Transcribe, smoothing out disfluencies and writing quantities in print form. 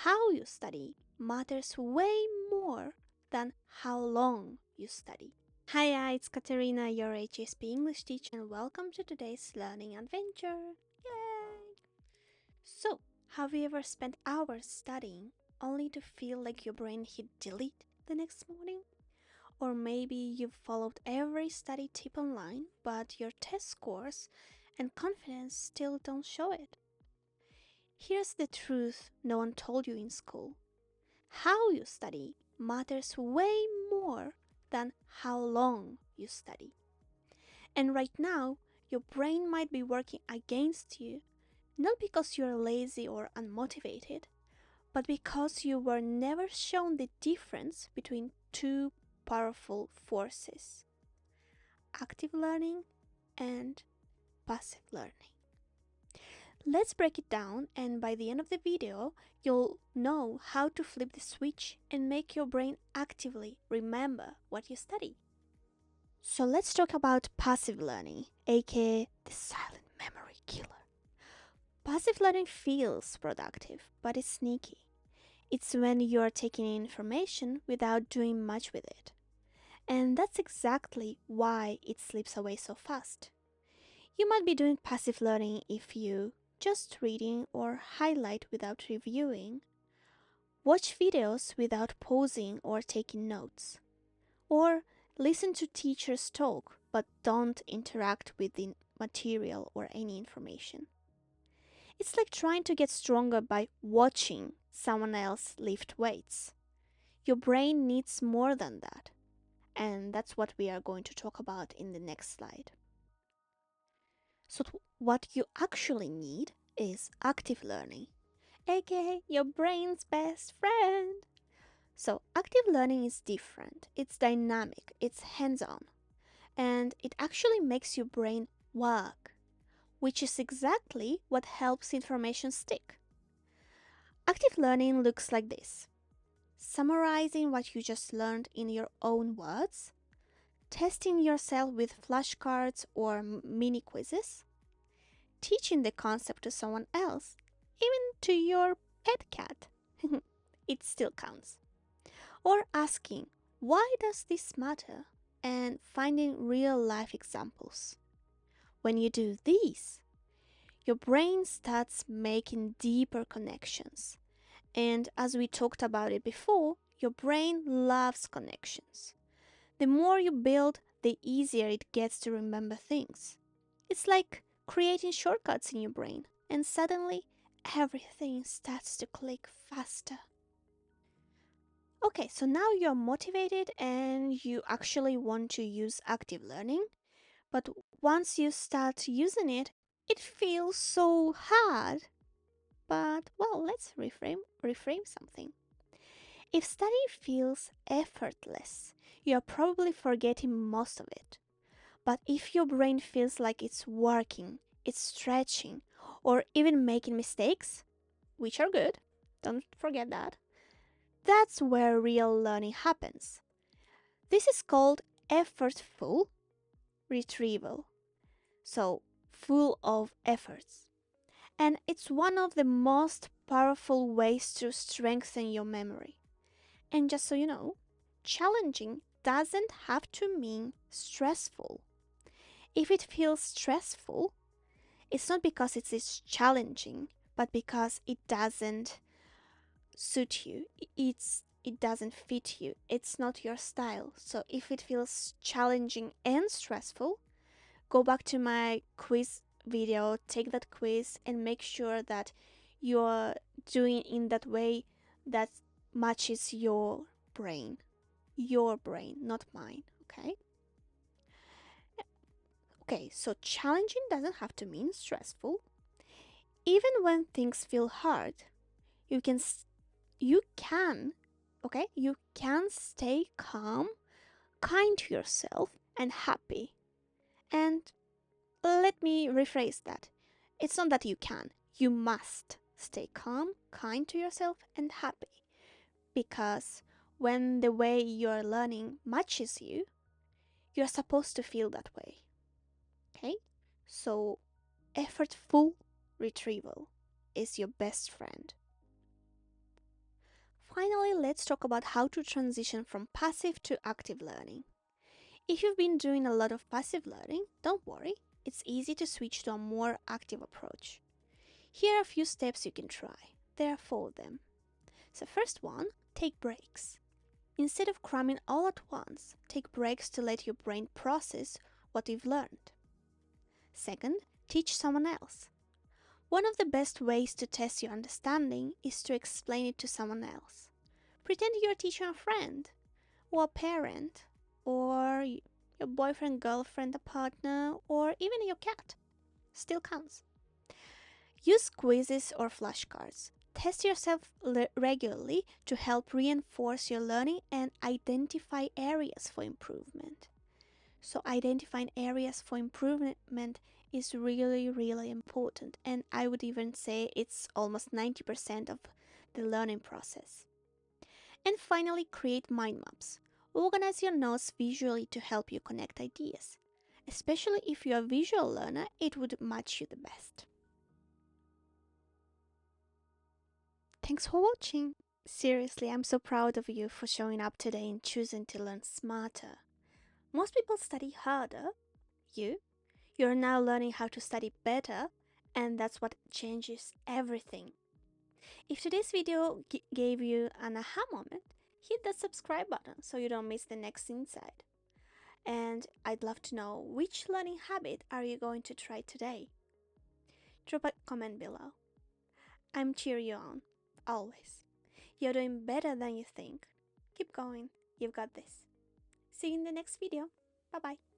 how you study matters way more than how long you study. Hi, it's Katerina, your HSP English teacher, and welcome to today's learning adventure. Yay! So, have you ever spent hours studying only to feel like your brain hit delete the next morning? Or maybe you've followed every study tip online, but your test scores and confidence still don't show it. Here's the truth no one told you in school. How you study matters way more than how long you study. And right now, your brain might be working against you, not because you're lazy or unmotivated, but because you were never shown the difference between two powerful forces: active learning and passive learning. Let's break it down, and by the end of the video, you'll know how to flip the switch and make your brain actively remember what you study. So let's talk about passive learning, aka the silent memory killer. Passive learning feels productive, but it's sneaky. It's when you're taking in information without doing much with it. And that's exactly why it slips away so fast. You might be doing passive learning if you just reading or highlight without reviewing, watch videos without pausing or taking notes, or listen to teachers talk but don't interact with the material or any information. It's like trying to get stronger by watching someone else lift weights. Your brain needs more than that, and that's what we are going to talk about in the next slide. So what you actually need is active learning, aka your brain's best friend. So active learning is different, it's dynamic, it's hands-on, and it actually makes your brain work, which is exactly what helps information stick. Active learning looks like this: summarizing what you just learned in your own words, testing yourself with flashcards or mini quizzes, teaching the concept to someone else, even to your pet cat. It still counts. Or asking, why does this matter? And finding real life examples. When you do these, your brain starts making deeper connections. And as we talked about it before, your brain loves connections. The more you build, the easier it gets to remember things. It's like creating shortcuts in your brain, and suddenly everything starts to click faster. Okay, so now you're motivated and you actually want to use active learning, but once you start using it, it feels so hard. But well, let's reframe something. If studying feels effortless, you're probably forgetting most of it. But if your brain feels like it's working, it's stretching, or even making mistakes, which are good, don't forget that, that's where real learning happens. This is called effortful retrieval, so full of efforts. And it's one of the most powerful ways to strengthen your memory. And just so you know, challenging doesn't have to mean stressful. If it feels stressful, it's not because it is challenging, but because it doesn't suit you. It doesn't fit you. It's not your style. So if it feels challenging and stressful, go back to my quiz video, take that quiz, and make sure that you're doing in that way that matches your brain. Your brain, not mine, okay? Okay, so challenging doesn't have to mean stressful. Even when things feel hard, you can stay calm, kind to yourself, and happy. And let me rephrase that. It's not that you can, you must stay calm, kind to yourself, and happy. Because when the way you're learning matches you, you're supposed to feel that way. Okay? So, effortful retrieval is your best friend. let's talk about how to transition from passive to active learning. If you've been doing a lot of passive learning, don't worry, it's easy to switch to a more active approach. Here are a few steps you can try. There are 4 of them. So first one, take breaks. Instead of cramming all at once, take breaks to let your brain process what you've learned. Second, teach someone else. One of the best ways to test your understanding is to explain it to someone else. Pretend you're teaching a friend, or a parent, or your boyfriend, girlfriend, a partner, or even your cat. Still counts. Use quizzes or flashcards. Test yourself regularly to help reinforce your learning and identify areas for improvement. So identifying areas for improvement is really, really important, and I would even say it's almost 90% of the learning process. And finally, create mind maps. Organize your notes visually to help you connect ideas. Especially if you're a visual learner, it would match you the best. Thanks for watching. Seriously, I'm so proud of you for showing up today and choosing to learn smarter. Most people study harder. You're now learning how to study better, and that's what changes everything. If today's video gave you an aha moment, hit that subscribe button so you don't miss the next insight. And I'd love to know, which learning habit are you going to try today? Drop a comment below. I'm cheering you on, always. You're doing better than you think. Keep going, you've got this. See you in the next video. Bye bye.